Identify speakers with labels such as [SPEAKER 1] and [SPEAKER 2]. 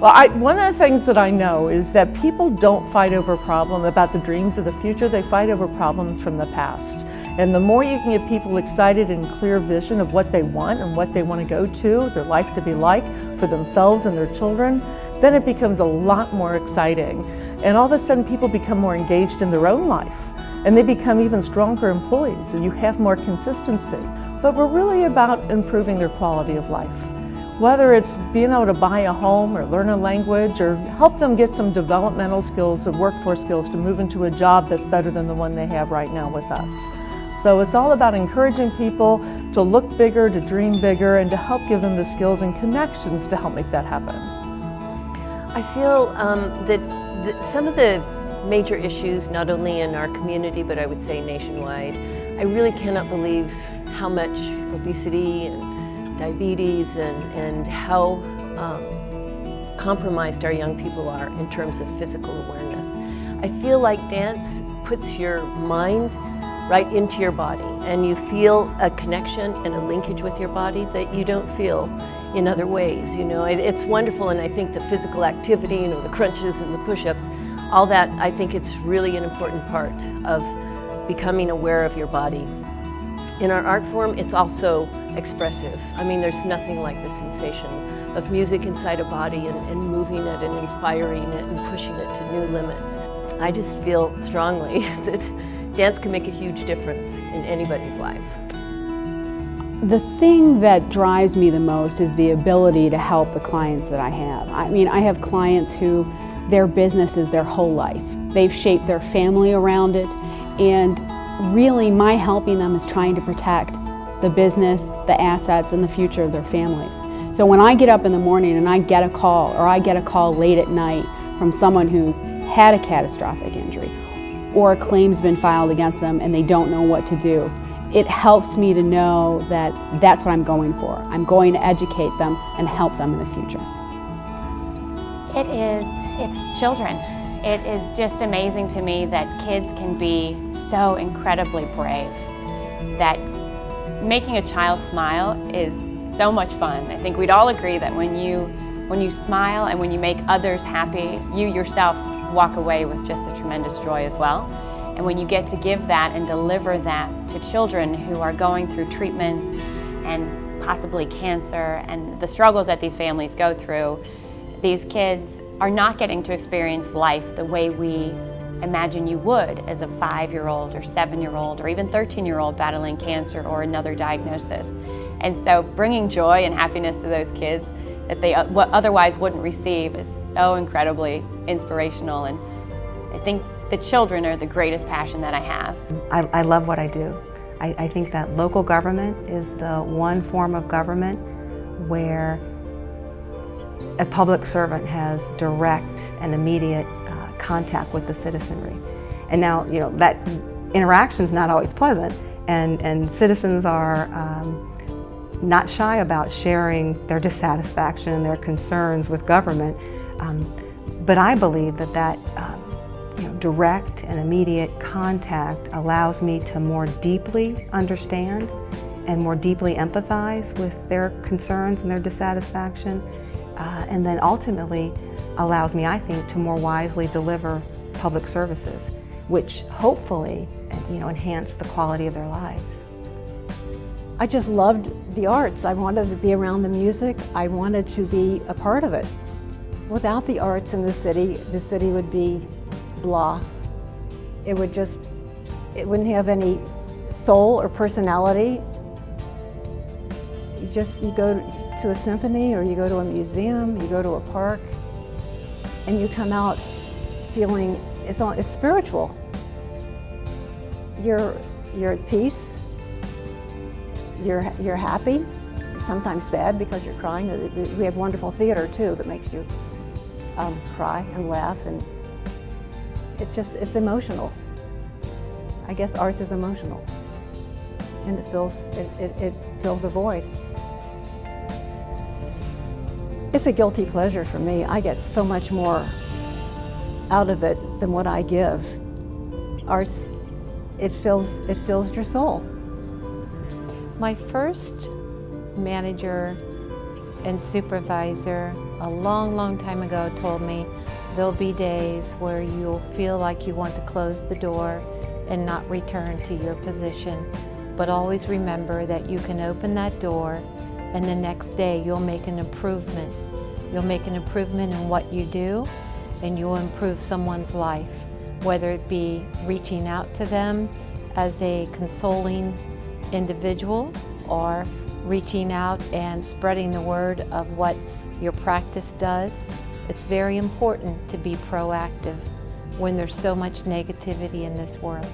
[SPEAKER 1] Well, one of the things that I know is that people don't fight over problems about the dreams of the future, they fight over problems from the past. And the more you can get people excited and clear vision of what they want and what they want to go to, their life to be like for themselves and their children, then it becomes a lot more exciting. And all of a sudden people become more engaged in their own life and they become even stronger employees and you have more consistency. But we're really about improving their quality of life. Whether it's being able to buy a home or learn a language or help them get some developmental skills and workforce skills to move into a job that's better than the one they have right now with us. So it's all about encouraging people to look bigger, to dream bigger, and to help give them the skills and connections to help make that happen.
[SPEAKER 2] I feel that some of the major issues, not only in our community, but I would say nationwide, I really cannot believe how much obesity and diabetes and how compromised our young people are in terms of physical awareness. I feel like dance puts your mind right into your body and you feel a connection and a linkage with your body that you don't feel in other ways. You know, it's wonderful, and I think the physical activity, you know, the crunches and the push-ups, all that, I think it's really an important part of becoming aware of your body. In our art form, it's also expressive. I mean, there's nothing like the sensation of music inside a body and moving it and inspiring it and pushing it to new limits. I just feel strongly that dance can make a huge difference in anybody's life.
[SPEAKER 3] The thing that drives me the most is the ability to help the clients that I have. I mean, I have clients who their business is their whole life. They've shaped their family around it, and really my helping them is trying to protect the business, the assets, and the future of their families. So when I get up in the morning and I get a call, or I get a call late at night from someone who's had a catastrophic injury, or a claim's been filed against them and they don't know what to do, it helps me to know that that's what I'm going for. I'm going to educate them and help them in the future.
[SPEAKER 4] It's children. It is just amazing to me that kids can be so incredibly brave, that making a child smile is so much fun. I think we'd all agree that when you smile and when you make others happy, you yourself walk away with just a tremendous joy as well. And when you get to give that and deliver that to children who are going through treatments and possibly cancer and the struggles that these families go through, these kids are not getting to experience life the way we imagine you would as a 5-year-old or 7-year-old or even 13-year-old battling cancer or another diagnosis. And so bringing joy and happiness to those kids that they otherwise wouldn't receive is so incredibly inspirational, and I think the children are the greatest passion that I have.
[SPEAKER 5] I love what I do. I think that local government is the one form of government where a public servant has direct and immediate contact with the citizenry. And now, you know, that interaction is not always pleasant, and citizens are not shy about sharing their dissatisfaction and their concerns with government. But I believe that direct and immediate contact allows me to more deeply understand and more deeply empathize with their concerns and their dissatisfaction, and then ultimately allows me, I think, to more wisely deliver public services, which hopefully, enhance the quality of their lives.
[SPEAKER 6] I just loved the arts. I wanted to be around the music. I wanted to be a part of it. Without the arts in the city would be blah. It wouldn't have any soul or personality. You go to a symphony, or you go to a museum, you go to a park, and you come out feeling it's spiritual. You're at peace. You're happy. You're sometimes sad because you're crying. We have wonderful theater too that makes you cry and laugh, and it's emotional. I guess arts is emotional, and it fills a void. It's a guilty pleasure for me. I get so much more out of it than what I give. Arts, it fills your soul.
[SPEAKER 7] My first manager and supervisor a long time ago told me there'll be days where you'll feel like you want to close the door and not return to your position. But always remember that you can open that door and the next day you'll make an improvement. You'll make an improvement in what you do and you'll improve someone's life, whether it be reaching out to them as a consoling individual or reaching out and spreading the word of what your practice does. It's very important to be proactive when there's so much negativity in this world.